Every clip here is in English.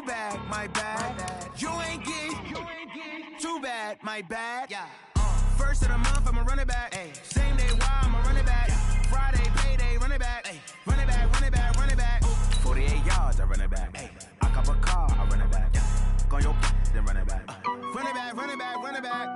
Too bad, my bad. You ain't geek. Too bad, my bad. Yeah. First of the month, I'ma run it back. Ay. Same day, why I'ma run it back. Friday, payday, run it back. Ay. Run it back, run it back, run it back. 48 yards, I run it back. Ay. I cop a car, I run it back. Go on your then run it back. Run it back, run it back, run it back.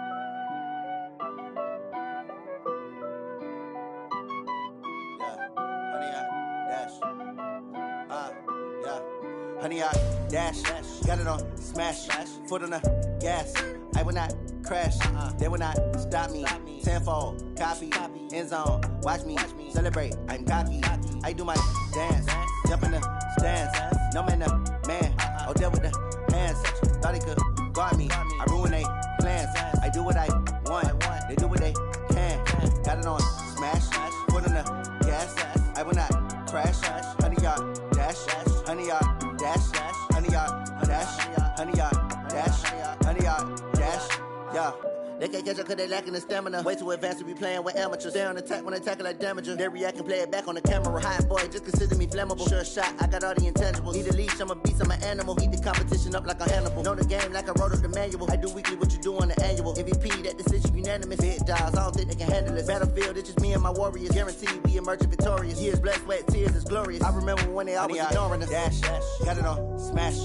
Honey, I dash, got it on smash, foot on the gas. I will not crash, they will not stop me. Tenfold, copy, end zone, watch me celebrate. I'm cocky, I do my dance, jump in the stands. No man, the man, oh, there with the hands. Thought he could guard me, I ruin they plans. I do what I want, they do what they can. Got it on smash, foot on the gas. I will not crash, honey, y'all dash, honey, y'all dash, honey, y'all dash, honey, y'all dash, honey, y'all dash, yeah. They can't catch up cause they lacking the stamina. Way too advanced to be playing with amateurs. Stay on attack when they tackle like damager. They react and play it back on the camera. Hot boy, just consider me flammable. Sure shot, I got all the intangibles. Need a leash, I'm a beast, I'm an animal. Heat the competition up like a Hannibal. Know the game like I wrote up the manual. I do weekly what you do on the annual. MVP, that decision unanimous. Big dogs, I don't think they can handle it. Battlefield, it's just me and my warriors. Guaranteed we emerging victorious. Years, blood, sweat, tears, it's glorious. I remember when they always ignoring us. Dash, got it on smash,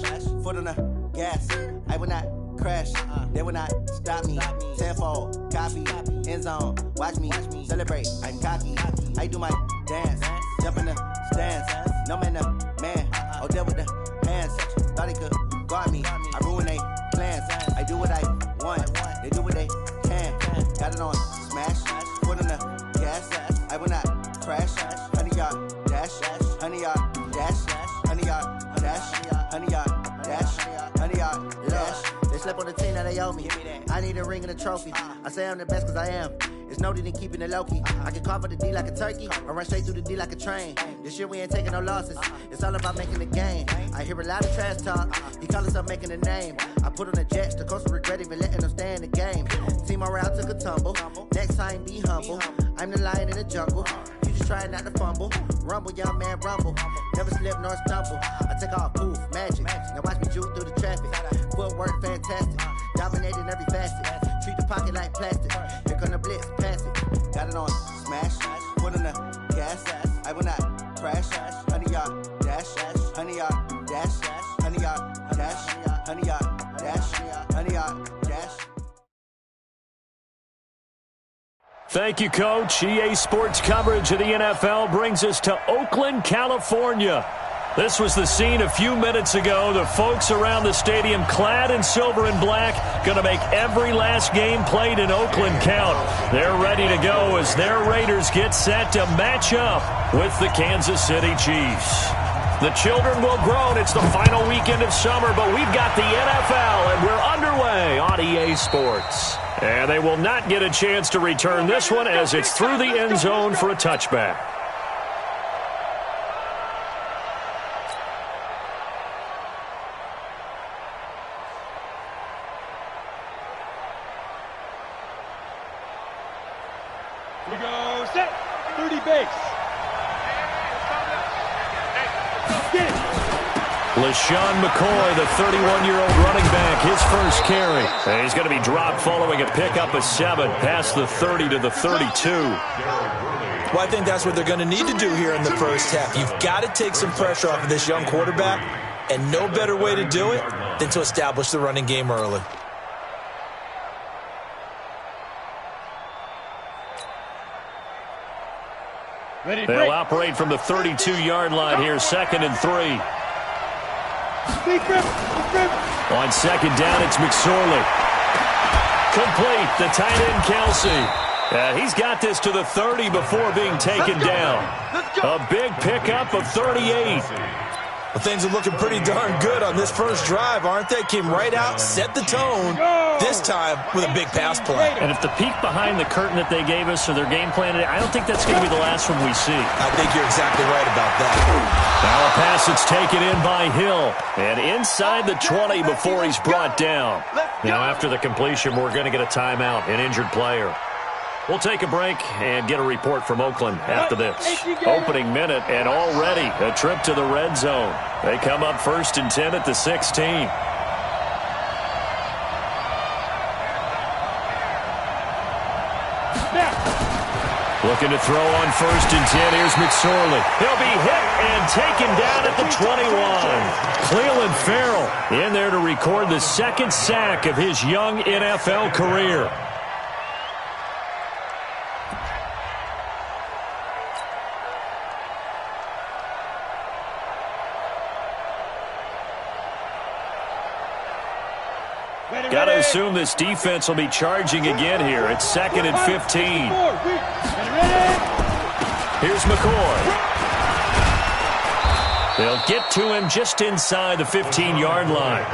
foot on the gas. I will not crash, they will not stop me. Tenfold, copy, end zone, watch me celebrate. I'm cocky, I do my dance, jump in the stands. No man, the man, oh, there with the hands. Thought he could guard me, I ruin they plans. I do what I want, they do what they can. Got it on smash, foot on the gas. I will not crash, honey, y'all dash, honey, y'all dash, honey, y'all dash, honey, y'all dash, honey, y'all dash. They slept on the team, now they owe me. I need a ring and a trophy. I say I'm the best cause I am. It's no need in keeping it low-key. I can carve up the D like a turkey, or run straight through the D like a train. This year we ain't taking no losses. It's all about making the game. I hear a lot of trash talk. He call us up making a name. I put on the Jets, the coach will regret even letting them stay in the game. Team morale took a tumble. Next time be humble. I'm the lion in the jungle. You just try not to fumble. Rumble, young man, rumble. Never slip nor stumble. I take off, poof, magic. Now watch me juke through the traffic. Footwork fantastic. Dominating every facet. Treat the pocket like plastic. Here come the blitz, pass it. Got it on smash, foot on the gas. I will not crash. Honey, y'all dash, honey, y'all dash, honey, y'all dash, honey, y'all dash, honey, y'all dash. Thank you, Coach. EA Sports coverage of the NFL brings us to Oakland, California. This was the scene a few minutes ago. The folks around the stadium clad in silver and black going to make every last game played in Oakland count. They're ready to go as their Raiders get set to match up with the Kansas City Chiefs. The children will groan. It's the final weekend of summer, but we've got the NFL, and we're underway on EA Sports. And they will not get a chance to return this one as it's through the end zone for a touchback. We go set, 30 base. LaShawn McCoy, the 31-year-old running back, his first carry. And he's going to be dropped following a pickup of 7 past the 30 to the 32. Well, I think that's what they're going to need to do here in the first half. You've got to take some pressure off of this young quarterback, and no better way to do it than to establish the running game early. They'll operate from the 32-yard line here, 2nd and 3. On 2nd down, it's McSorley. Complete, the tight end, Kelsey. He's got this to the 30 before being taken down. A big pickup of 38. Well, things are looking pretty darn good on this first drive, aren't they? Came right out, set the tone, this time with a big pass play. And if the peek behind the curtain that they gave us or their game plan, I don't think that's going to be the last one we see. I think you're exactly right about that. Now a pass that's taken in by Hill. And inside the 20 before he's brought down. Now after the completion, we're going to get a timeout, an injured player. We'll take a break and get a report from Oakland after this. Opening minute, and already a trip to the red zone. They come up 1st and 10 at the 16. Looking to throw on 1st and 10. Here's McSorley. He'll be hit and taken down at the 21. Cleveland Farrell in there to record the 2nd sack of his young NFL career. Got to assume this defense will be charging again here. It's 2nd and 15. Here's McCoy. They'll get to him just inside the 15-yard line.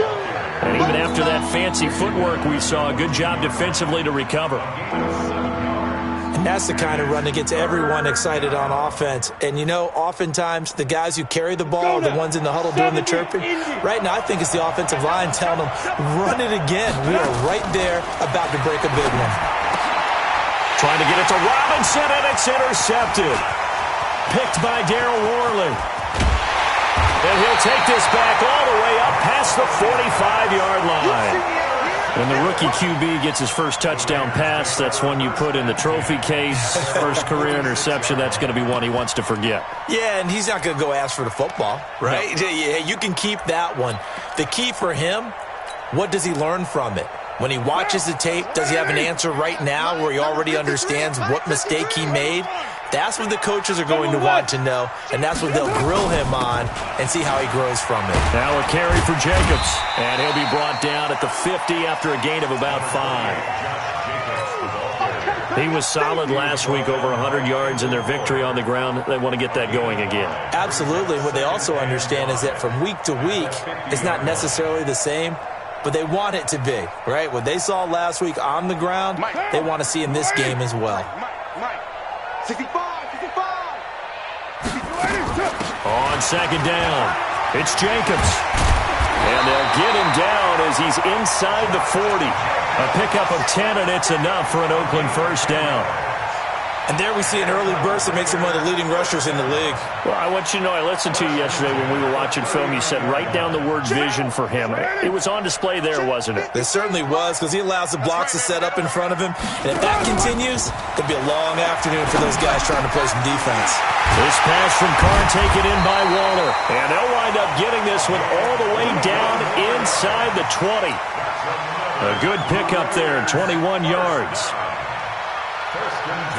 And even after that fancy footwork we saw, a good job defensively to recover. And that's the kind of run that gets everyone excited on offense. And, you know, oftentimes the guys who carry the ball are the ones in the huddle doing the chirping. Right now, I think it's the offensive line telling them, run it again. We are right there about to break a big one. Trying to get it to Robinson, and it's intercepted. Picked by Darryl Worley. And he'll take this back all the way up past the 45-yard line. When the rookie QB gets his first touchdown pass, that's one you put in the trophy case. First career interception, that's going to be one he wants to forget. Yeah, and he's not going to go ask for the football, right? No. Yeah, you can keep that one. The key for him, what does he learn from it? When he watches the tape, does he have an answer right now where he already understands what mistake he made? That's what the coaches are going to want to know, and that's what they'll grill him on and see how he grows from it. Now a carry for Jacobs, and he'll be brought down at the 50 after a gain of about 5. He was solid last week, over 100 yards in their victory on the ground. They want to get that going again. Absolutely. What they also understand is that from week to week, it's not necessarily the same, but they want it to be, right? What they saw last week on the ground, they want to see in this game as well. 65. On 2nd down, it's Jacobs. And they'll get him down as he's inside the 40. A pickup of 10, and it's enough for an Oakland first down. And there we see an early burst that makes him one of the leading rushers in the league. Well, I want you to know, I listened to you yesterday when we were watching film. You said write down the word vision for him. It was on display there, wasn't it? It certainly was, because he allows the blocks to set up in front of him. And if that continues, it'll be a long afternoon for those guys trying to play some defense. This pass from Carr taken in by Waller. And they'll wind up getting this one all the way down inside the 20. A good pickup there, 21 yards.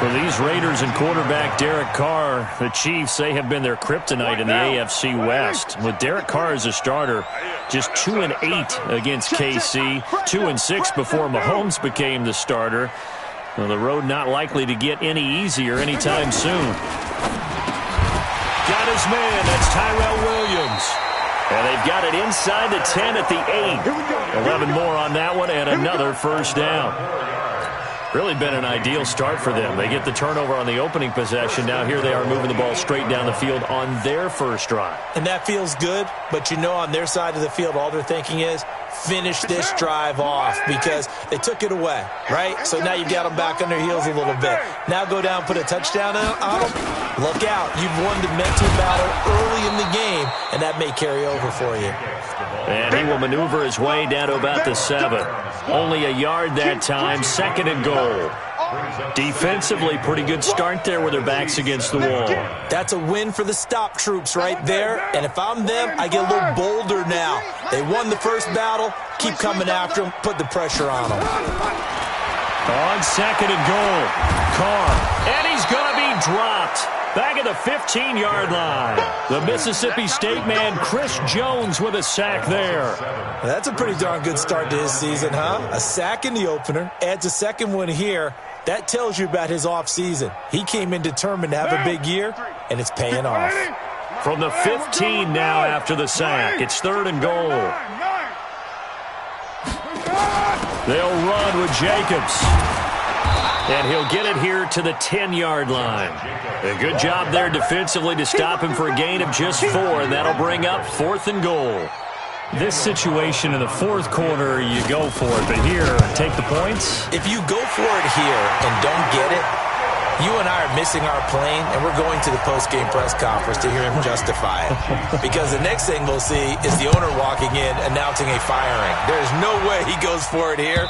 For these Raiders and quarterback Derek Carr, the Chiefs, they have been their kryptonite in the AFC West. With Derek Carr as a starter, just 2-8 against KC, 2-6 before Mahomes became the starter. Well, the road not likely to get any easier anytime soon. Got his man, that's Tyrell Williams. And they've got it inside the 10 at the 8. 11 more on that one, and another first down. Really been an ideal start for them. They get the turnover on the opening possession. Now here they are moving the ball straight down the field on their first drive. And that feels good, but you know on their side of the field, all they're thinking is finish this drive off because they took it away, right? So now you've got them back on their heels a little bit. Now go down, put a touchdown on them. Look out. You've won the mental battle early in the game, and that may carry over for you. And he will maneuver his way down to about the 7. Only a yard that time, 2nd and goal. Defensively, pretty good start there with their backs against the wall. That's a win for the stop troops right there. And if I'm them, I get a little bolder now. They won the first battle. Keep coming after them. Put the pressure on them. On 2nd and goal, Carr. And he's going to be dropped. Back at the 15-yard line. The Mississippi State man, Chris Jones, with a sack there. That's a pretty darn good start to his season, huh? A sack in the opener, adds a second one here. That tells you about his offseason. He came in determined to have a big year, and it's paying off. From the 15 now after the sack. It's 3rd and goal. They'll run with Jacobs. And he'll get it here to the 10-yard line. A good job there defensively to stop him for a gain of just 4, and that'll bring up 4th and goal. this situation in the fourth quarter, you go for it. But here, take the points. If you go for it here and don't get it, you and I are missing our plane, and we're going to the post-game press conference to hear him justify it. Because the next thing we'll see is the owner walking in announcing a firing. There's no way he goes for it here.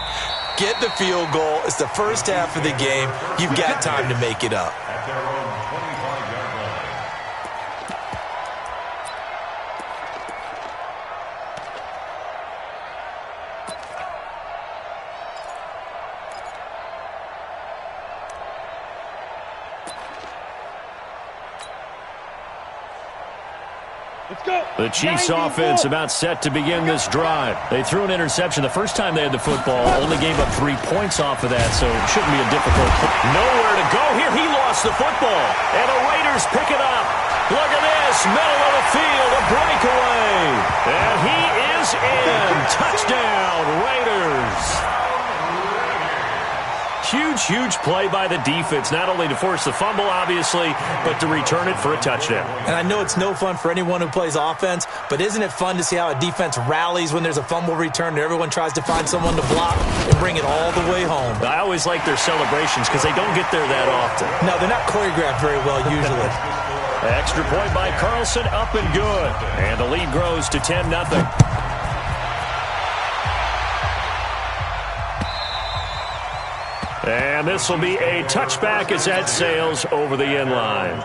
Get the field goal. It's the first half of the game. You've got time to make it up. The Chiefs offense about set to begin this drive. They threw an interception the first time they had the football, only gave up 3 points off of that, so it shouldn't be a difficult. Nowhere to go here. He lost the football, and the Raiders pick it up. Look at this, middle of the field, a breakaway. And he is in. Touchdown, Raiders. Huge play by the defense, not only to force the fumble, obviously, but to return it for a touchdown. And I know it's no fun for anyone who plays offense, but isn't it fun to see how a defense rallies when there's a fumble return and everyone tries to find someone to block and bring it all the way home? I always like their celebrations because they don't get there that often. No, they're not choreographed very well usually. Extra point by Carlson, up and good. And the lead grows to 10-0. And this will be a touchback as that sails over the end line.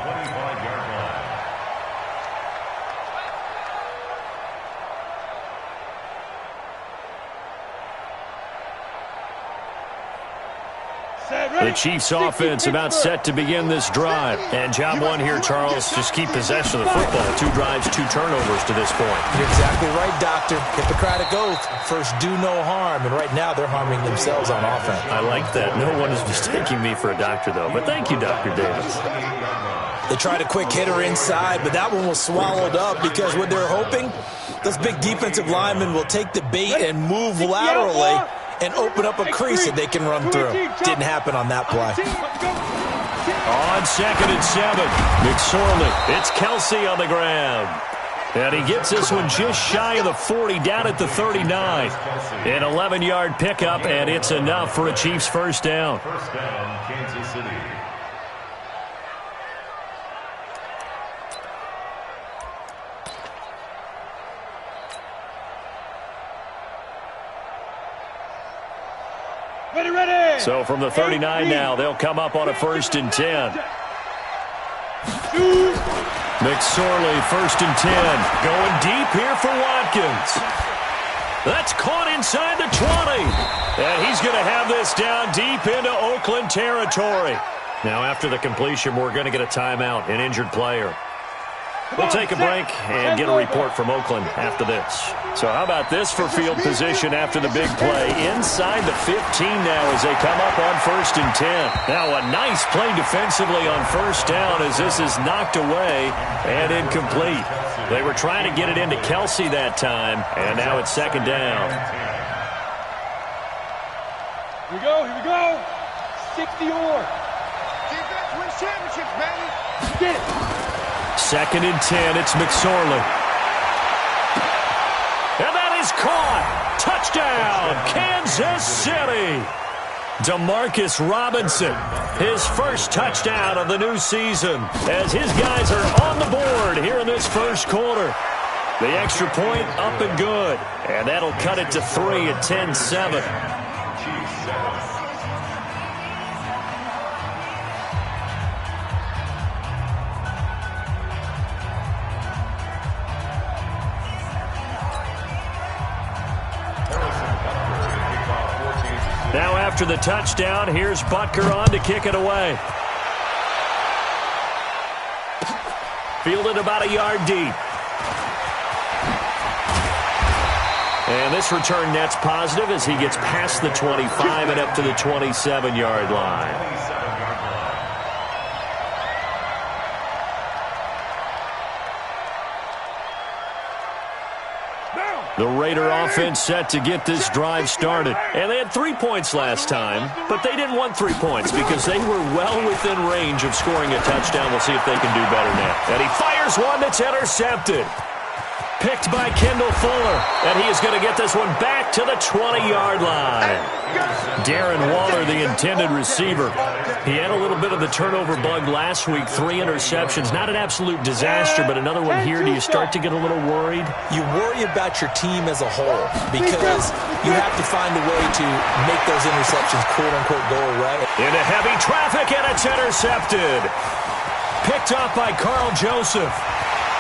The Chiefs offense about set to begin this drive. And job one here, Charles, just keep possession of the football. 2 drives, 2 turnovers to this point. You're exactly right, Doctor. Hippocratic oath. First, do no harm. And right now, they're harming themselves on offense. I like that. No one is mistaking me for a doctor, though. But thank you, Dr. Davis. They tried a quick hitter inside, but that one was swallowed up because what they're hoping, those big defensive linemen will take the bait and move laterally and open up a crease that they can run through. Didn't happen on that play. On 2nd and 7, McSorley. It's Kelsey on the ground. And he gets this one just shy of the 40, down at the 39. An 11-yard pickup, and it's enough for a Chiefs first down. First down, Kansas City. Ready. So from the 39 now, they'll come up on a 1st and 10. McSorley, 1st and 10. Going deep here for Watkins. That's caught inside the 20. And he's going to have this down deep into Oakland territory. Now after the completion, we're going to get a timeout, an injured player. We'll take a break and get a report from Oakland after this. So how about this for field position after the big play? Inside the 15 now as they come up on 1st and 10. Now a nice play defensively on 1st down as this is knocked away and incomplete. They were trying to get it into Kelsey that time, and now it's 2nd down. Here we go. 60 or. Defense wins championships, baby. Get it. 2nd and 10, it's McSorley. And that is caught. Touchdown, Kansas City. Demarcus Robinson, his first touchdown of the new season as his guys are on the board here in this first quarter. The extra point up and good, and that'll cut it to 3 at 10-7. Now after the touchdown, here's Butker on to kick it away. Fielded about a yard deep. And this return net's positive as he gets past the 25 and up to the 27-yard line. The Raider offense set to get this drive started. And they had 3 points last time, but they didn't want 3 points because they were well within range of scoring a touchdown. We'll see if they can do better now. And he fires one that's intercepted. picked by Kendall Fuller, and he is going to get this one back to the 20-yard line. Darren Waller, the intended receiver. He had a little bit of the turnover bug last week, 3 interceptions. Not an absolute disaster, but another one here. Do you start to get a little worried? You worry about your team as a whole because you have to find a way to make those interceptions, quote-unquote, go away. Into heavy traffic, and it's intercepted. Picked up by Carl Joseph.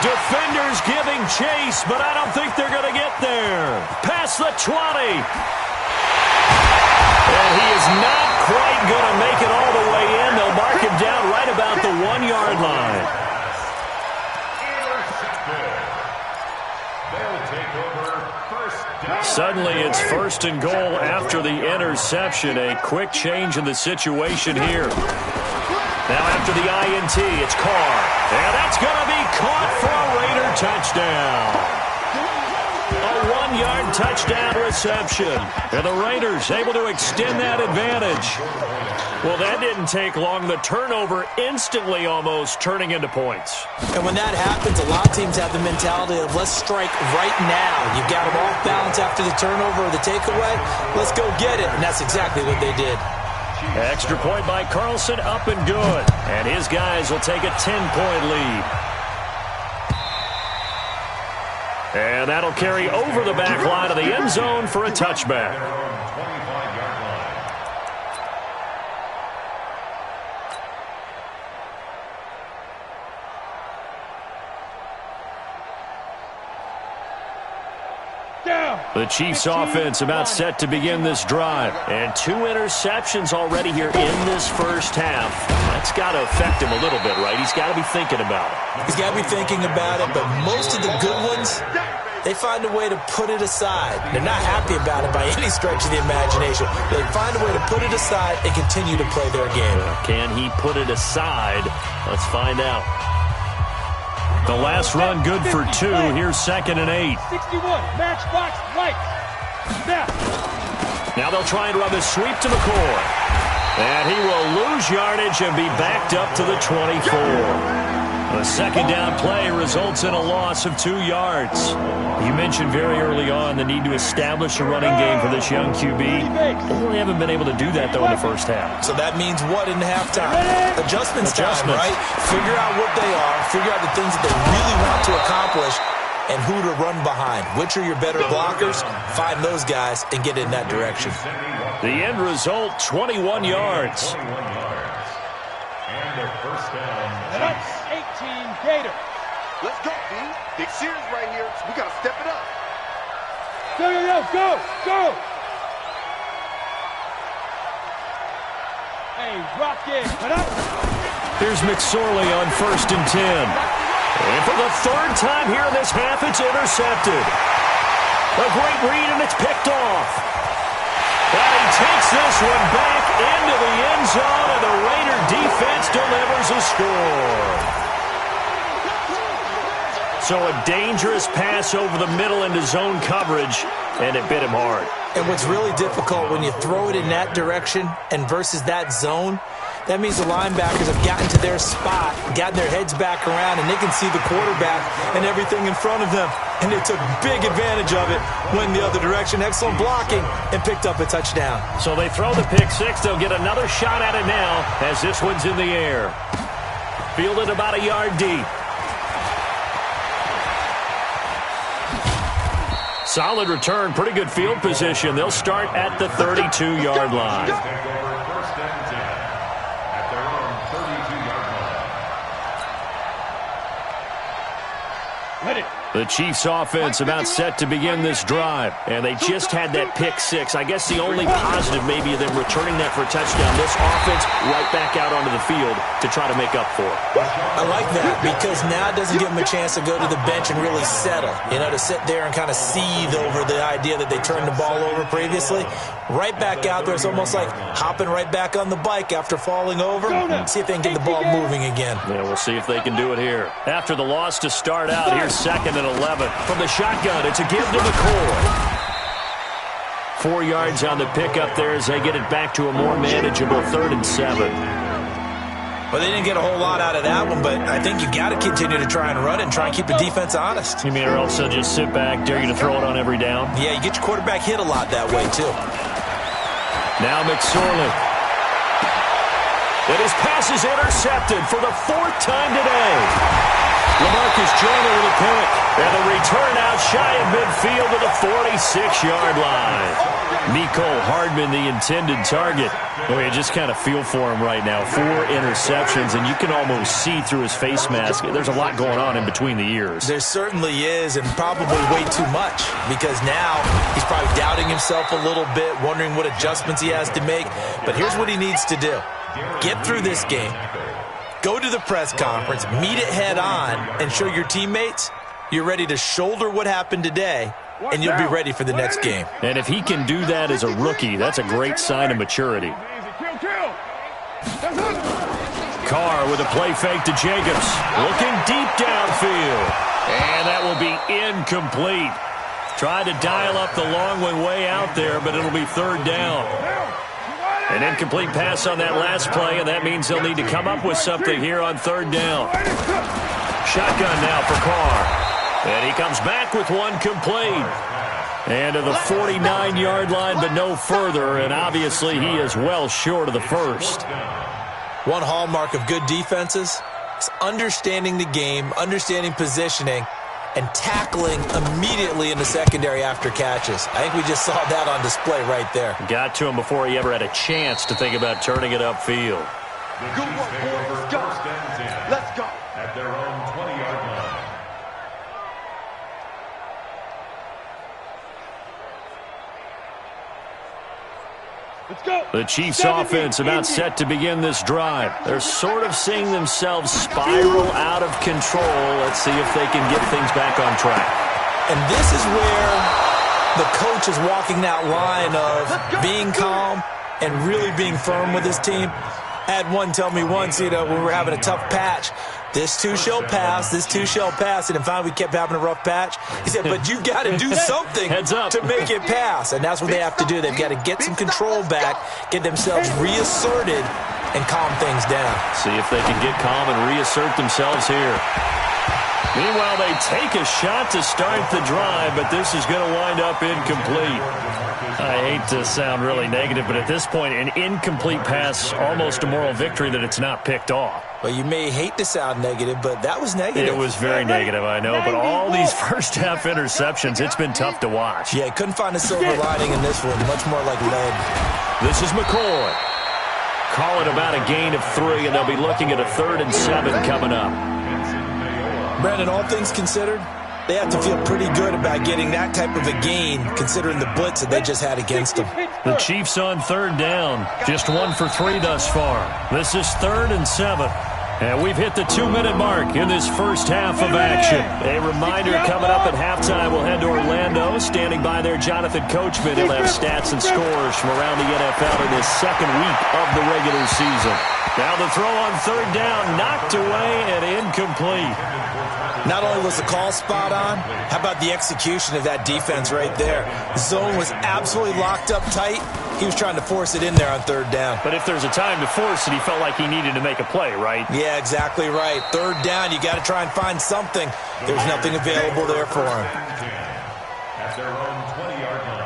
Defenders giving chase, but I don't think they're going to get there. Past the 20. And he is not quite going to make it all the way in. They'll mark him down right about the 1-yard line. Suddenly it's 1st and goal after the interception. A quick change in the situation here. Now after the INT, it's Carr. And that's going to be caught for a Raider touchdown. A 1-yard touchdown reception. And the Raiders able to extend that advantage. Well, that didn't take long. The turnover instantly almost turning into points. And when that happens, a lot of teams have the mentality of let's strike right now. You've got them off balance after the turnover or the takeaway. Let's go get it. And that's exactly what they did. Extra point by Carlson, up and good. And his guys will take a 10-point lead. And that'll carry over the back line of the end zone for a touchback. The Chiefs offense about set to begin this drive. And 2 interceptions already here in this first half. That's got to affect him a little bit, right? He's got to be thinking about it. He's got to be thinking about it, but most of the good ones, they find a way to put it aside. They're not happy about it by any stretch of the imagination. They find a way to put it aside and continue to play their game. Can he put it aside? Let's find out. The last run good for 2. Here's 2nd and 8. 61, matchbox, right. Snap. Now they'll try and run the sweep to McCoy. And he will lose yardage and be backed up to the 24. A 2nd down play results in a loss of 2 yards. You mentioned very early on the need to establish a running game for this young QB. They haven't been able to do that, though, in the first half. So that means what in halftime? Adjustments time, right? Figure out what they are. Figure out the things that they really want to accomplish and who to run behind. Which are your better blockers? Find those guys and get in that direction. The end result, 21 yards. And a first down. That's 18 Gator. Let's go, D. Big series right here. We got to step it up. Go, go, go, go, go. Hey, rock it. Put up. Here's McSorley on 1st and 10. And for the 3rd time here in this half, it's intercepted. A great read, and it's picked off. But he takes this one back into the end zone, and the Raider defense delivers a score. So a dangerous pass over the middle into zone coverage, and it bit him hard. And what's really difficult when you throw it in that direction and versus that zone, that means the linebackers have gotten to their spot, gotten their heads back around, and they can see the quarterback and everything in front of them. And they took big advantage of it, went the other direction, excellent blocking, and picked up a touchdown. So they throw the pick 6. They'll get another shot at it now as this one's in the air. Fielded about a yard deep. Solid return, pretty good field position. They'll start at the 32-yard line. Take over 1st and 10 at their own 32-yard line. Let it. The Chiefs offense about set to begin this drive, and they just had that pick 6. I guess the only positive maybe of them returning that for a touchdown. This offense right back out onto the field to try to make up for it. I like that because now it doesn't give them a chance to go to the bench and really settle, to sit there and kind of seethe over the idea that they turned the ball over previously. Right back out there, it's almost like hopping right back on the bike after falling over. See if they can get the ball moving again. Yeah, we'll see if they can do it here. After the loss to start out, here's 2nd and 11. From the shotgun, it's a give to McCoy. 4 yards on the pickup there as they get it back to a more manageable 3rd and 7. Well, they didn't get a whole lot out of that one, but I think you got to continue to try and run it and try and keep the defense honest. You mean or else they'll just sit back, dare you to throw it on every down? Yeah, you get your quarterback hit a lot that way, too. Now McSorley. And his pass is intercepted for the 4th time today. LaMarcus Joyner with a pick. And a return out shy of midfield to the 46-yard line. Mecole Hardman, the intended target. Well, you just kind of feel for him right now. 4 interceptions, and you can almost see through his face mask. There's a lot going on in between the ears. There certainly is, and probably way too much, because now he's probably doubting himself a little bit, wondering what adjustments he has to make. But here's what he needs to do. Get through this game. Go to the press conference, meet it head on, and show your teammates you're ready to shoulder what happened today, and you'll be ready for the next game. And if he can do that as a rookie, that's a great sign of maturity. Carr with a play fake to Jacobs. Looking deep downfield. And that will be incomplete. Tried to dial up the long one way out there, but it'll be 3rd down. An incomplete pass on that last play, and that means they'll need to come up with something here on 3rd down. Shotgun now for Carr. And he comes back with one complete. And to the 49-yard line, but no further. And obviously he is well short of the first. One hallmark of good defenses is understanding the game, understanding positioning, and tackling immediately in the secondary after catches. I think we just saw that on display right there. Got to him before he ever had a chance to think about turning it upfield. Good work, boys. Let's go. Let's go. At their own 20-yard line. Let's go. The Chiefs offense about set to begin this drive. They're sort of seeing themselves spiral out of control. Let's see if they can get things back on track. And this is where the coach is walking that line of being calm and really being firm with his team. I had one tell me once, when we were having a tough patch, this too shall pass, this too shall pass. And finally we kept having a rough patch. He said, but you got to do something to make it pass. And that's what they have to do. They've got to get some control back, get themselves reasserted, and calm things down. See if they can get calm and reassert themselves here. Meanwhile, they take a shot to start the drive, but this is going to wind up incomplete. I hate to sound really negative, but at this point, an incomplete pass, almost a moral victory that it's not picked off. Well, you may hate to sound negative, but that was negative. It was very negative, I know, but all these first-half interceptions, it's been tough to watch. Yeah, couldn't find a silver lining in this one, much more like lead. This is McCoy. Call it about a gain of 3, and they'll be looking at a 3rd and 7 coming up. Brandon, all things considered, they have to feel pretty good about getting that type of a gain, considering the blitz that they just had against them. The Chiefs on 3rd down. Just 1 for 3 thus far. This is 3rd and 7. And we've hit the 2-minute mark in this first half of action. A reminder coming up at halftime, we'll head to Orlando. Standing by there, Jonathan Coachman. He'll have stats and scores from around the NFL in his 2nd week of the regular season. Now the throw on 3rd down, knocked away and incomplete. Not only was the call spot on, how about the execution of that defense right there? The zone was absolutely locked up tight. He was trying to force it in there on 3rd down. But if there's a time to force it, he felt like he needed to make a play, right? Yeah, exactly right. 3rd down, you got to try and find something. There's nothing available there for him. At their own 20-yard line.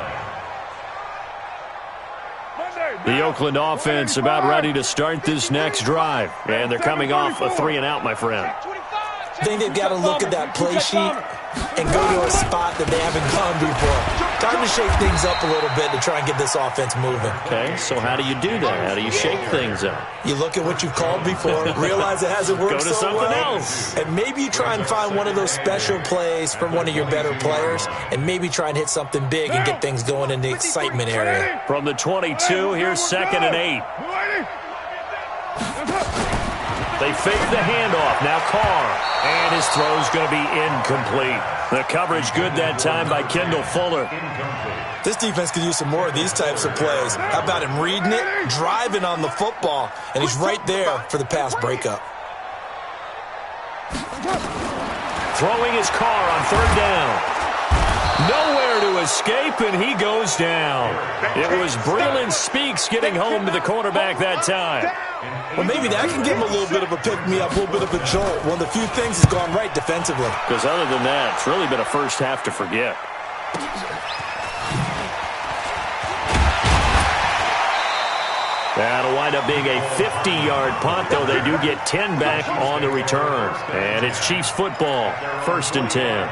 The Oakland offense about ready to start this next drive. And they're coming off a 3-and-out, my friend. I think they've got to look at that play sheet and go to a spot that they haven't gone before. Time to shake things up a little bit to try and get this offense moving. Okay, so how do you do that? How do you shake things up? You look at what you've called before, realize it hasn't worked so well. Go to something else. And maybe you try and find one of those special plays from one of your better players, and maybe try and hit something big and get things going in the excitement area. From the 22, here's 2nd and 8. They fake the handoff. Now Carr. And his throw's going to be incomplete. The coverage good that time by Kendall Fuller. This defense could use some more of these types of plays. How about him reading it, driving on the football, and he's right there for the pass breakup. Throwing his Carr on 3rd down. Nowhere to escape, and he goes down. It was Breeland Speaks getting home to the quarterback that time. Well, maybe that can give him a little bit of a pick-me-up, a little bit of a jolt. One of the few things has gone right defensively. Because other than that, it's really been a first half to forget. That'll wind up being a 50-yard punt, though they do get 10 back on the return. And it's Chiefs football, 1st and 10.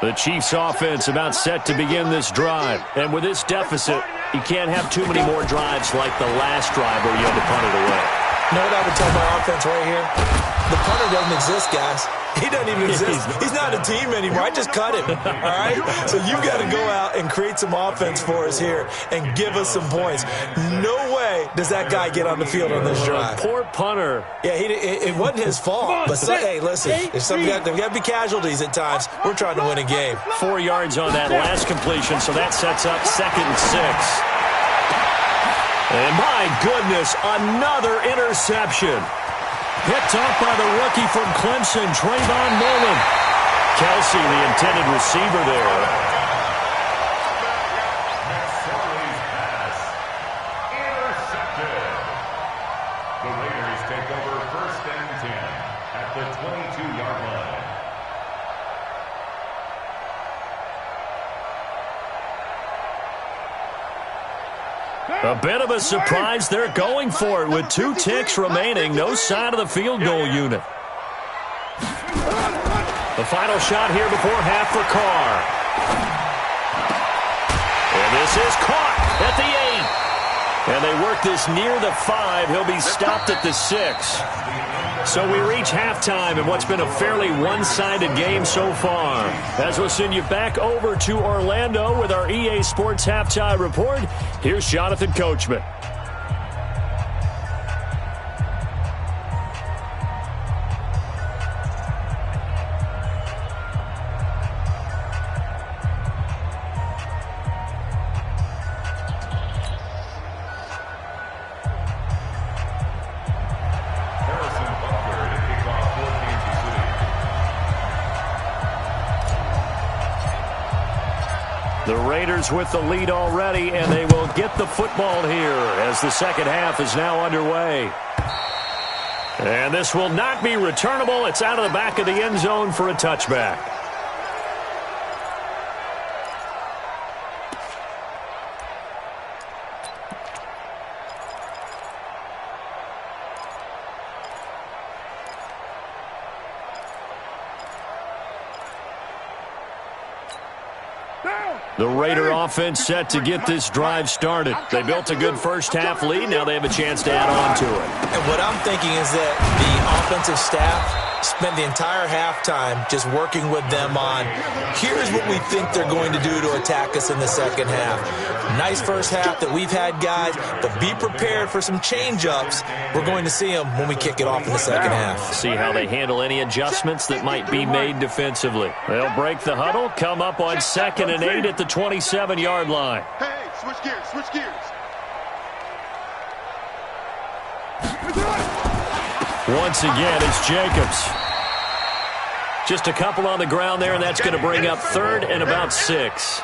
The Chiefs offense about set to begin this drive. And with this deficit, you can't have too many more drives like the last drive where you had to punt it away. You know what I would tell my offense right here? The punter doesn't exist, guys. He doesn't even exist. He's not a team anymore. I just cut him, all right? So you've got to go out and create some offense for us here and give us some points. No way does that guy get on the field on this drive. Poor punter. Yeah, it wasn't his fault. But, hey, listen, there's got to be casualties at times. We're trying to win a game. 4 yards on that last completion, so that sets up 2nd and 6. And my goodness, another interception. Picked off by the rookie from Clemson, Trayvon Mullen. Kelsey, the intended receiver there. Intercepted. The Raiders take over 1st and 10 at the 22-yard line. A bit of a surprise. They're going for it with 2 ticks remaining. No sign of the field goal unit. The final shot here before half for Carr. And this is caught at the 8. And they work this near the 5. He'll be stopped at the 6. So we reach halftime in what's been a fairly one-sided game so far. As we'll send you back over to Orlando with our EA Sports Halftime Report, here's Jonathan Coachman. The Raiders with the lead already, and they will get the football here as the second half is now underway. And this will not be returnable. It's out of the back of the end zone for a touchback. The Raider offense set to get this drive started. They built a good first half lead. Now they have a chance to add on to it. And what I'm thinking is that the offensive staff spent the entire halftime just working with them on, here's what we think they're going to do to attack us in the second half. Nice first half that we've had, guys, but be prepared for some change-ups. We're going to see them when we kick it off in the second half. See how they handle any adjustments that might be made defensively. They'll break the huddle, come up on 2nd and 8 at the 27-yard line. Hey, switch gears, switch gears. Once again, it's Jacobs. Just a couple on the ground there, and that's going to bring up 3rd and about 6.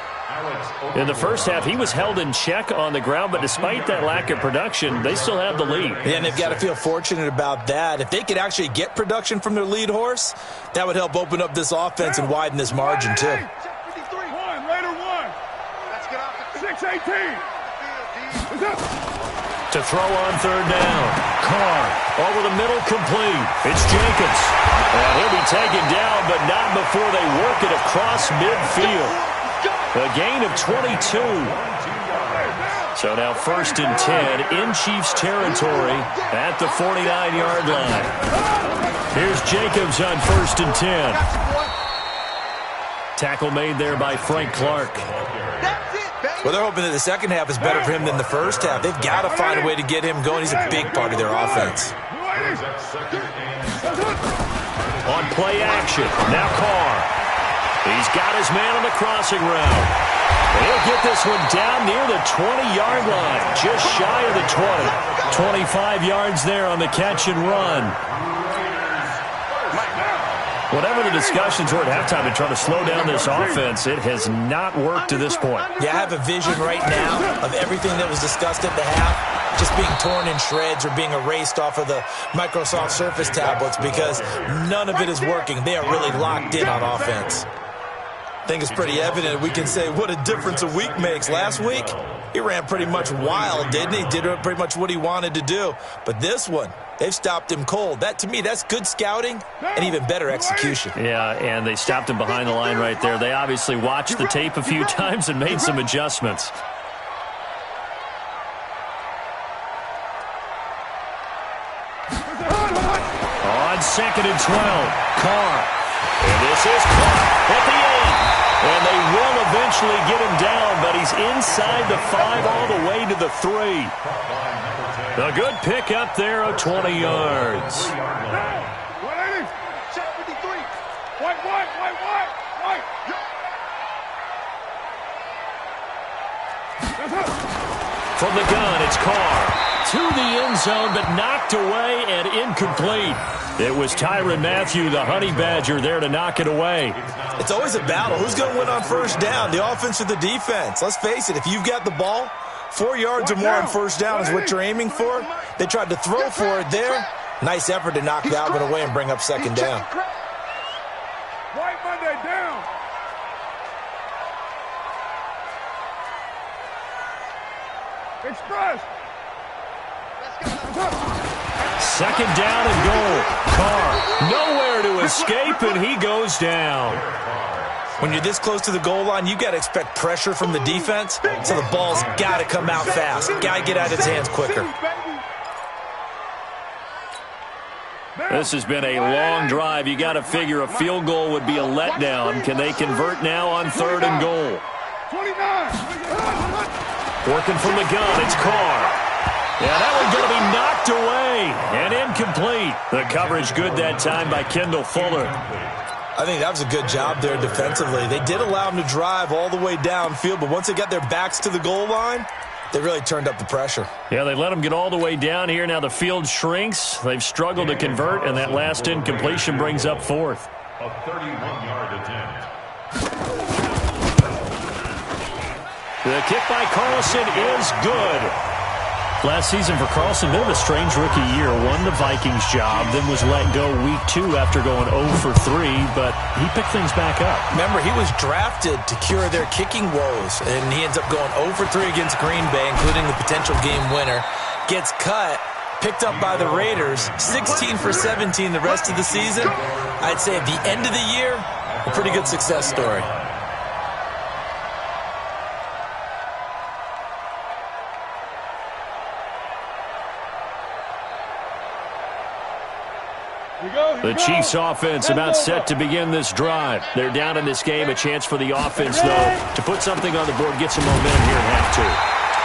In the first half, he was held in check on the ground, but despite that lack of production, they still have the lead. And they've got to feel fortunate about that. If they could actually get production from their lead horse, that would help open up this offense and widen this margin, too. 1, Raider 1. Let's get off the 6-18. To throw on 3rd down. Carr over the middle, complete. It's Jacobs. And he'll be taken down, but not before they work it across midfield. A gain of 22. So now 1st and 10 in Chiefs territory at the 49-yard line. Here's Jacobs on 1st and 10. Tackle made there by Frank Clark. Well, they're hoping that the second half is better for him than the first half. They've got to find a way to get him going. He's a big part of their offense. On play action, now Carr. He's got his man on the crossing route. He'll get this one down near the 20-yard line, just shy of the 20. 25 yards there on the catch and run. Whatever the discussions were at halftime to try to slow down this offense, it has not worked to this point. Yeah, I have a vision right now of everything that was discussed at the half just being torn in shreds or being erased off of the Microsoft Surface tablets because none of it is working. They are really locked in on offense. I think it's pretty evident. We can say what a difference a week makes. Last week, he ran pretty much wild, didn't he? Did pretty much what he wanted to do. But this one, they've stopped him cold. That, to me, that's good scouting and even better execution. Yeah, and they stopped him behind the line right there. They obviously watched the tape a few times and made some adjustments. On 2nd and 12, Carr. And this is caught at the 8. And they will eventually get him down, but he's inside the 5 all the way to the 3. A good pickup there of 20 yards. 180. Check 53. White. From the gun, it's Carr. To the end zone, but knocked away and incomplete. It was Tyrann Mathieu, the Honey Badger, there to knock it away. It's always a battle. Who's going to win on first down, the offense or the defense? Let's face it, if you've got the ball, 4 yards or more on first down is what you're aiming for. They tried to throw for it there. Nice effort to knock Dalvin away and bring up second down. White Monday down. Express. Second down and goal. Carr nowhere to escape, and he goes down. When you're this close to the goal line, you've got to expect pressure from the defense, so the ball's got to come out fast. Got to get out of his hands quicker. This has been a long drive. You got to figure a field goal would be a letdown. Can they convert now on 3rd and goal? 29. Working from the gun, it's Carr. Yeah, that one's going to be knocked away and incomplete. The coverage good that time by Kendall Fuller. I think that was a good job there defensively. They did allow him to drive all the way downfield, but once they got their backs to the goal line, they really turned up the pressure. Yeah, they let him get all the way down here. Now the field shrinks. They've struggled to convert, and that last incompletion brings up 4th. A 31-yard attempt. The kick by Carlson is good. Last season for Carlson, bit of a strange rookie year. Won the Vikings job, then was let go week 2 after going 0 for 3, but he picked things back up. Remember, he was drafted to cure their kicking woes, and he ends up going 0 for 3 against Green Bay, including the potential game winner. Gets cut, picked up by the Raiders, 16 for 17 the rest of the season. I'd say at the end of the year, a pretty good success story. The Chiefs offense about set to begin this drive. They're down in this game. A chance for the offense, though, to put something on the board, get some momentum here in half 2.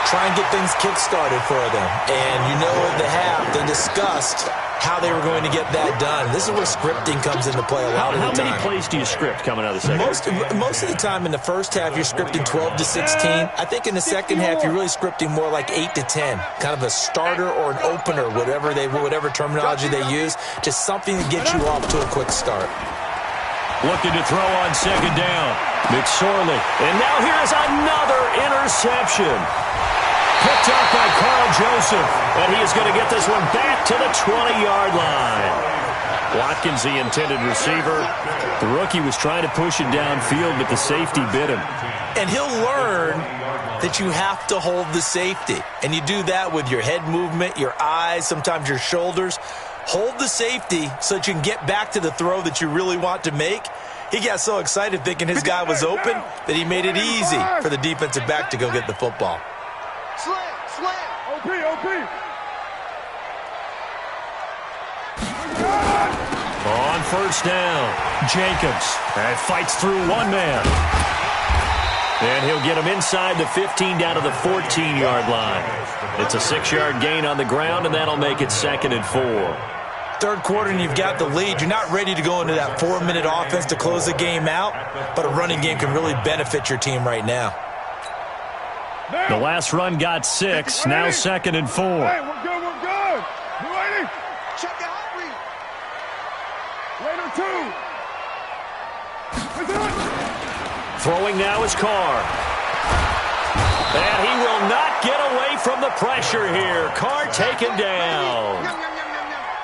Try and get things kick-started for them. And you know at the half, they discussed how they were going to get that done. This is where scripting comes into play a lot of the time. How many plays do you script coming out of the second? Most of the time in the first half, you're scripting 12 to 16. I think in the second half, you're really scripting more like 8 to 10. Kind of a starter or an opener, whatever terminology they use. Just something to get you off to a quick start. Looking to throw on second down. McSorley. And now here's another interception. Picked up by Carl Joseph. And he is going to get this one back to the 20-yard line. Watkins, the intended receiver. The rookie was trying to push it downfield, but the safety bit him. And he'll learn that you have to hold the safety. And you do that with your head movement, your eyes, sometimes your shoulders. Hold the safety so that you can get back to the throw that you really want to make. He got so excited thinking his guy was open that he made it easy for the defensive back to go get the football. Slam. OP. On first down, Jacobs fights through one man. And he'll get him inside the 15 down to the 14-yard line. It's a 6-yard gain on the ground, and that'll make it 2nd and 4. Third quarter and you've got the lead. You're not ready to go into that 4-minute offense to close the game out, but a running game can really benefit your team right now. The last run got 6. Now 2nd and 4. Hey, we're good, we're good. You ready? Check it out, read. Later, 2. Let's do it. Throwing now is Carr. And he will not get away from the pressure here. Carr taken down.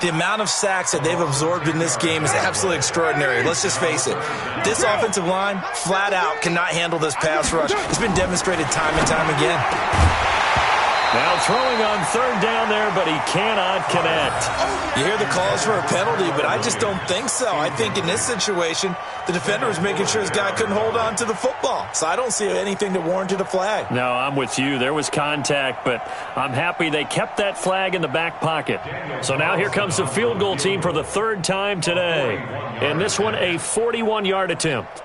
The amount of sacks that they've absorbed in this game is absolutely extraordinary. Let's just face it. This offensive line, flat out, cannot handle this pass rush. It's been demonstrated time and time again. Now throwing on 3rd down there, but he cannot connect. You hear the calls for a penalty, but I just don't think so. I think in this situation, the defender was making sure his guy couldn't hold on to the football. So I don't see anything that warranted a flag. No, I'm with you. There was contact, but I'm happy they kept that flag in the back pocket. So now here comes the field goal team for the 3rd time today. And this one, a 41-yard attempt.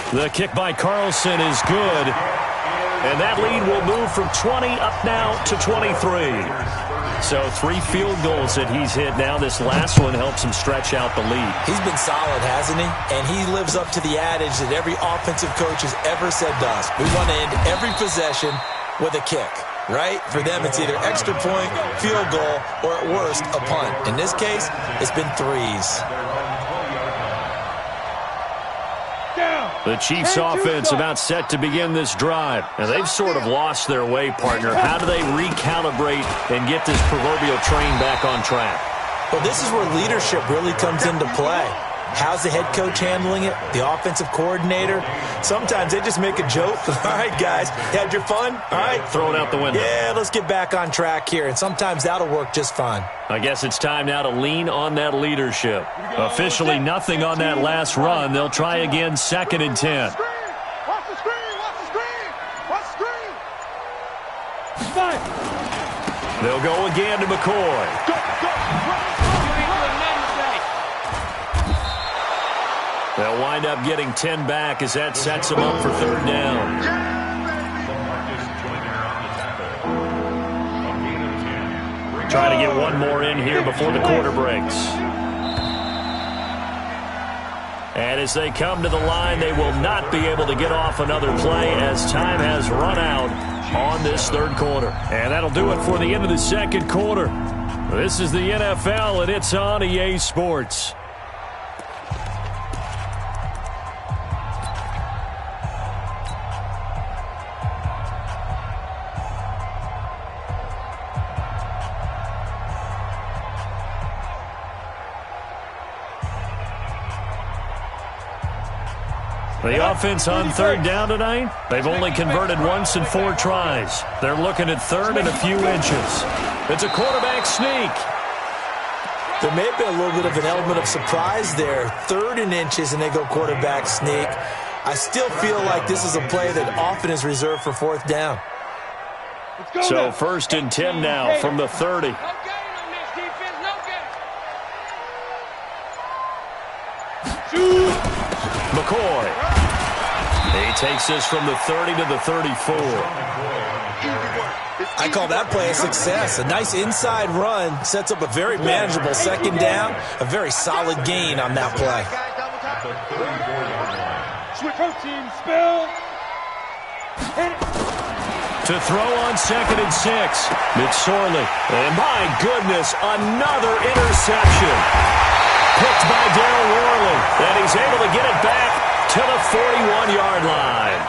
The kick by Carlson is good. And that lead will move from 20 up now to 23. So 3 field goals that he's hit now. This last one helps him stretch out the lead. He's been solid, hasn't he? And he lives up to the adage that every offensive coach has ever said to us. We want to end every possession with a kick, right? For them, it's either extra point, field goal, or at worst, a punt. In this case, it's been 3s. The Chiefs offense about set to begin this drive. And they've sort of lost their way, partner. How do they recalibrate and get this proverbial train back on track? Well, this is where leadership really comes into play. How's the head coach handling it? The offensive coordinator? Sometimes they just make a joke. All right, guys, had your fun? All right. Throw it out the window. Yeah, let's get back on track here. And sometimes that'll work just fine. I guess it's time now to lean on that leadership. Officially nothing on that last run. They'll try again, 2nd and 10. Watch the screen, watch the screen, watch the screen. Fine. They'll go again to McCoy. Go. They'll wind up getting 10 back as that sets them up for 3rd down. Trying to get one more in here before the quarter breaks. And as they come to the line, they will not be able to get off another play as time has run out on this 3rd quarter. And that'll do it for the end of the 2nd quarter. This is the NFL, and it's on EA Sports. The offense on 3rd down tonight, they've only converted once in 4 tries. They're looking at 3rd and a few inches. It's a quarterback sneak. There may have been a little bit of an element of surprise there. 3rd and inches, and they go quarterback sneak. I still feel like this is a play that often is reserved for 4th down. So 1st and 10 now from the 30. McCoy. He takes this from the 30 to the 34. I call that play a success. A nice inside run sets up a very manageable 2nd down. A very solid gain on that play. Switch team, spill. To throw on 2nd and 6. McSorley. And my goodness, another interception. Picked by Darryl Worley. And he's able to get it back to the 41-yard line.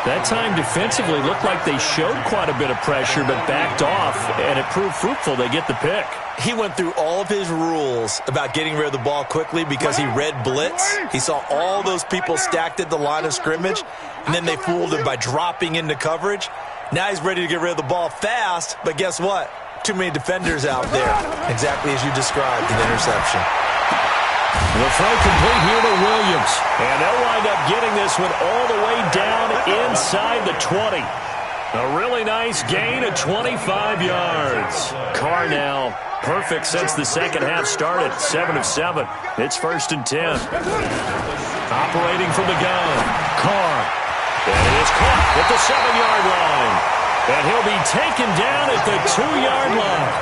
That time defensively looked like they showed quite a bit of pressure but backed off, and it proved fruitful. They get the pick. He went through all of his rules about getting rid of the ball quickly because he read blitz. He saw all those people stacked at the line of scrimmage, and then they fooled him by dropping into coverage. Now he's ready to get rid of the ball fast, but guess what? Too many defenders out there, exactly as you described, an interception. The throw complete here to Williams. And they'll wind up getting this one all the way down inside the 20. A really nice gain of 25 yards. Carr now perfect since the second half started. 7 of 7. It's 1st and 10. Operating from the gun. Carr. And he is caught at the 7-yard line. And he'll be taken down at the 2-yard line.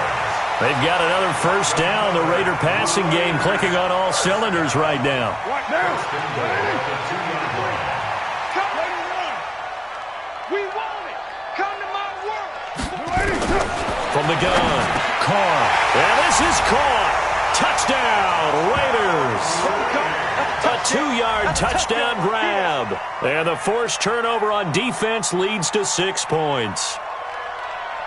They've got another first down. The Raider passing game clicking on all cylinders right now. Right now. We want it. Come to my world. From the gun, Carr. And this is caught. Touchdown, Raiders. A 2-yard touchdown grab. And the forced turnover on defense leads to 6 points.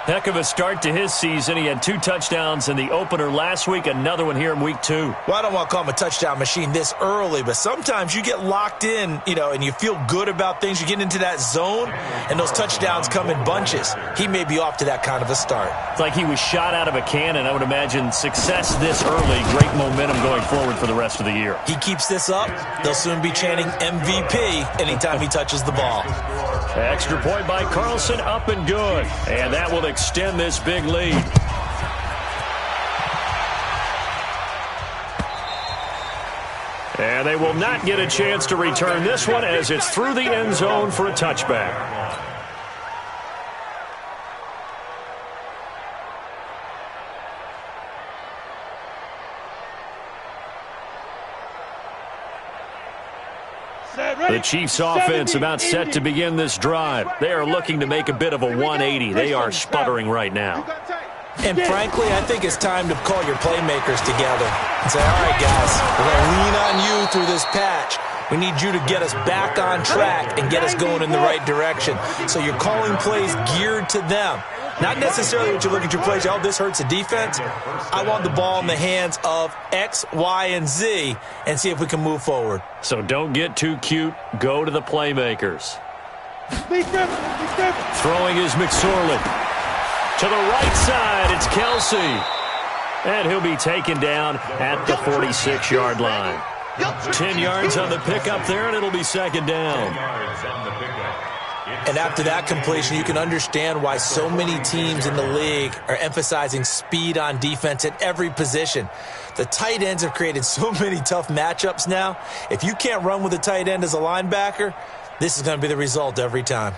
Heck of a start to his season. He had 2 touchdowns in the opener last week, another one here in week 2. Well, I don't want to call him a touchdown machine this early, but sometimes you get locked in, and you feel good about things. You get into that zone, and those touchdowns come in bunches. He may be off to that kind of a start. It's like he was shot out of a cannon. I would imagine success this early, great momentum going forward for the rest of the year. He keeps this up, they'll soon be chanting MVP anytime he touches the ball. Extra point by Carlson, up and good. And that will extend this big lead. And they will not get a chance to return this one as it's through the end zone for a touchback. The Chiefs offense about set to begin this drive. They are looking to make a bit of a 180. They are sputtering right now. And frankly, I think it's time to call your playmakers together and say, all right, guys, we're going to lean on you through this patch. We need you to get us back on track and get us going in the right direction. So you're calling plays geared to them. Not necessarily what you look at your plays, oh, this hurts the defense. I want the ball in the hands of X, Y, and Z and see if we can move forward. So don't get too cute. Go to the playmakers. Throwing is McSorley. To the right side, it's Kelsey. And he'll be taken down at the 46-yard line. 10 yards on the pickup there, and it'll be second down. And after that completion, you can understand why so many teams in the league are emphasizing speed on defense at every position. The tight ends have created so many tough matchups now. If you can't run with a tight end as a linebacker, this is going to be the result every time.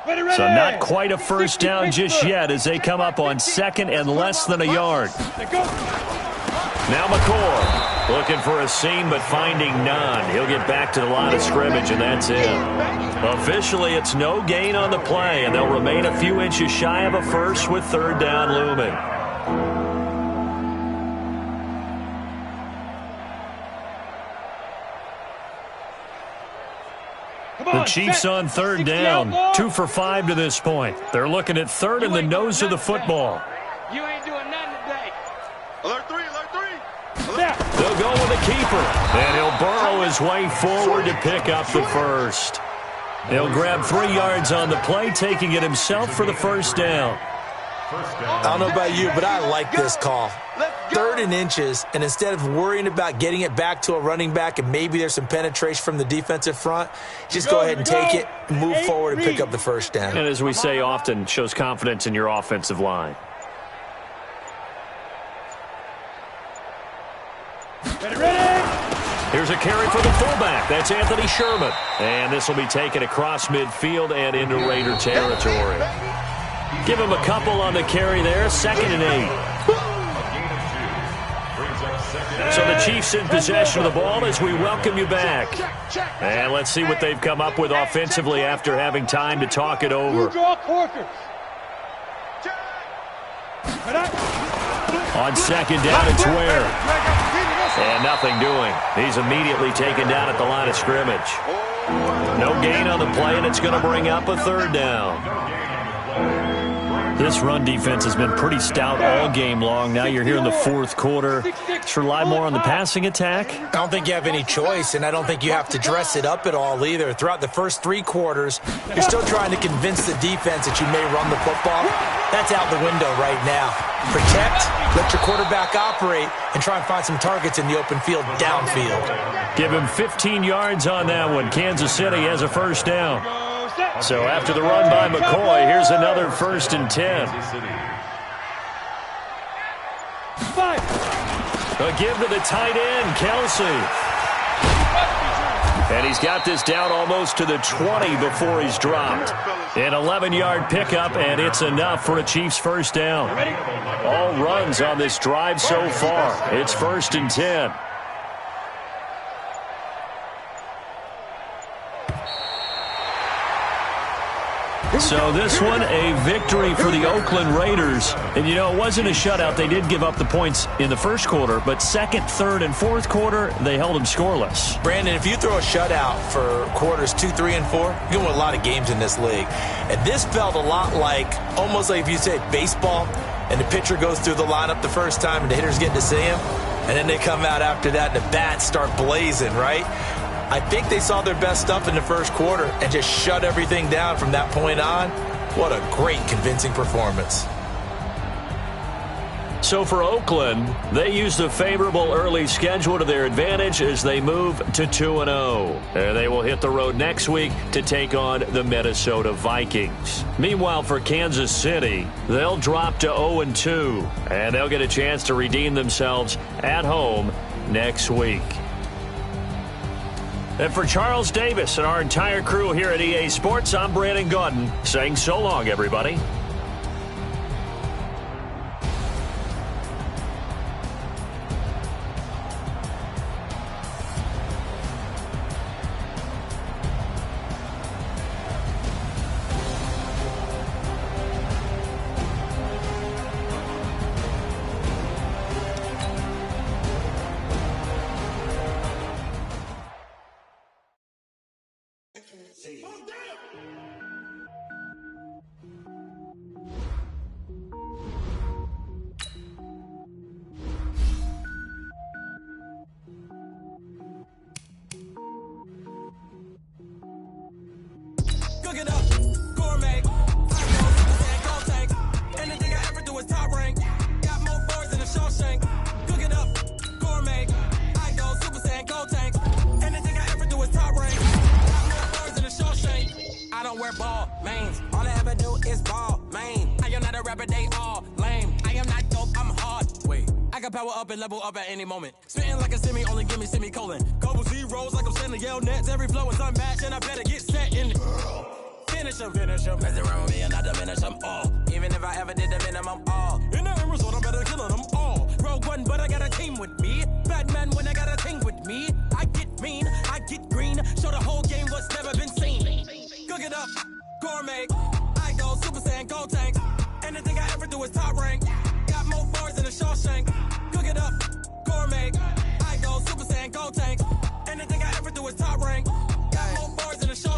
So not quite a first down just yet as they come up on second and less than a yard. Now McCord looking for a seam but finding none. He'll get back to the line of scrimmage, and that's it. Officially, it's no gain on the play, and they'll remain a few inches shy of a first with third down looming. The Chiefs on third down, 2 for 5 to this point. They're looking at third in the nose of the football. You ain't doing nothing today. Alert 3, alert 3. They'll go with a keeper, and he'll burrow his way forward to pick up the first. He'll grab 3 yards on the play, taking it himself for the first down. I don't know about you, but I like this call. 3rd and inches, and instead of worrying about getting it back to a running back and maybe there's some penetration from the defensive front, just go ahead and take it, move forward, and pick up the first down. And as we say often, shows confidence in your offensive line. Here's a carry for the fullback. That's Anthony Sherman. And this will be taken across midfield and into Raider territory. Give him a couple on the carry there. 2nd and 8. So the Chiefs in possession of the ball as we welcome you back. And let's see what they've come up with offensively after having time to talk it over. On second down, it's Ware. And nothing doing. He's immediately taken down at the line of scrimmage. No gain on the play, and it's going to bring up a third down. This run defense has been pretty stout all game long. Now you're here in the fourth quarter. Let's rely more on the passing attack. I don't think you have any choice, and I don't think you have to dress it up at all either. Throughout the first 3 quarters, you're still trying to convince the defense that you may run the football. That's out the window right now. Protect, let your quarterback operate, and try and find some targets in the open field downfield. Give him 15 yards on that one. Kansas City has a first down. So after the run by McCoy, here's another 1st and 10. A give to the tight end, Kelsey. And he's got this down almost to the 20 before he's dropped. An 11-yard pickup, and it's enough for a Chiefs first down. All runs on this drive so far. It's 1st and 10. So this one, a victory for the Oakland Raiders. And, it wasn't a shutout. They did give up the points in the first quarter, but second, third, and fourth quarter, they held them scoreless. Brandon, if you throw a shutout for quarters 2, 3, and 4, you're going to win a lot of games in this league. And this felt a lot like, almost like if you say baseball, and the pitcher goes through the lineup the first time, and the hitters get to see him, and then they come out after that, and the bats start blazing, right? I think they saw their best stuff in the first quarter and just shut everything down from that point on. What a great, convincing performance. So for Oakland, they used a favorable early schedule to their advantage as they move to 2-0. And they will hit the road next week to take on the Minnesota Vikings. Meanwhile, for Kansas City, they'll drop to 0-2, and they'll get a chance to redeem themselves at home next week. And for Charles Davis and our entire crew here at EA Sports, I'm Brandon Gaudin saying so long, everybody. Cook it up, gourmet. Anything I ever do is top rank. Got more bars than a Shawshank. Cook it up, gourmet. I go Super Saiyan, go tank. Anything I ever do is top rank. Got more bars than a Shawshank. I don't wear ball mains. All I ever do is ball main. I am not a rapper, they all lame. I am not dope, I'm hard. Wait, I can power up and level up at any moment. Spitting like a semi, only give me semicolon. Couple zeros like I'm sending yell nets. Every flow is unmatched, and I better get set in. Finish him. Mess around with me and I diminish them all. Even if I ever did the minimum all. In the end result, I'm better killing them all. Rogue One, but I got a team with me. Batman when I got a team with me. I get mean, I get green. Show the whole game what's never been seen. Cook it up, gourmet. I go Super Saiyan, go tank. Anything I ever do is top rank. Got more bars than a Shawshank. Cook it up, gourmet. I go Super Saiyan, go tank. Anything I ever do is top rank.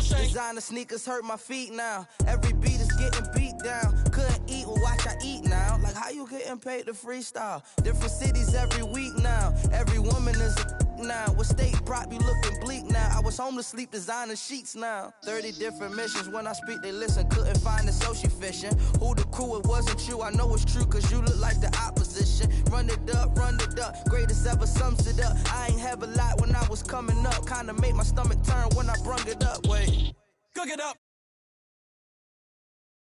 Designer sneakers hurt my feet now. Every beat is getting beat down. Couldn't eat, well watch I eat now. Like how you getting paid to freestyle? Different cities every week now. Every woman is a now. What state brought me looking bleak now? I was homeless, sleep designer sheets now. 30 different missions. When I speak, they listen. Couldn't find the social fishing. Who the crew? It wasn't you. I know it's true, cause you look like the opposition. Run it up. Greatest ever sums it up. I ain't have a lot when I was coming up. Kinda made my stomach turn when I brung it up. Wait. Cook it up,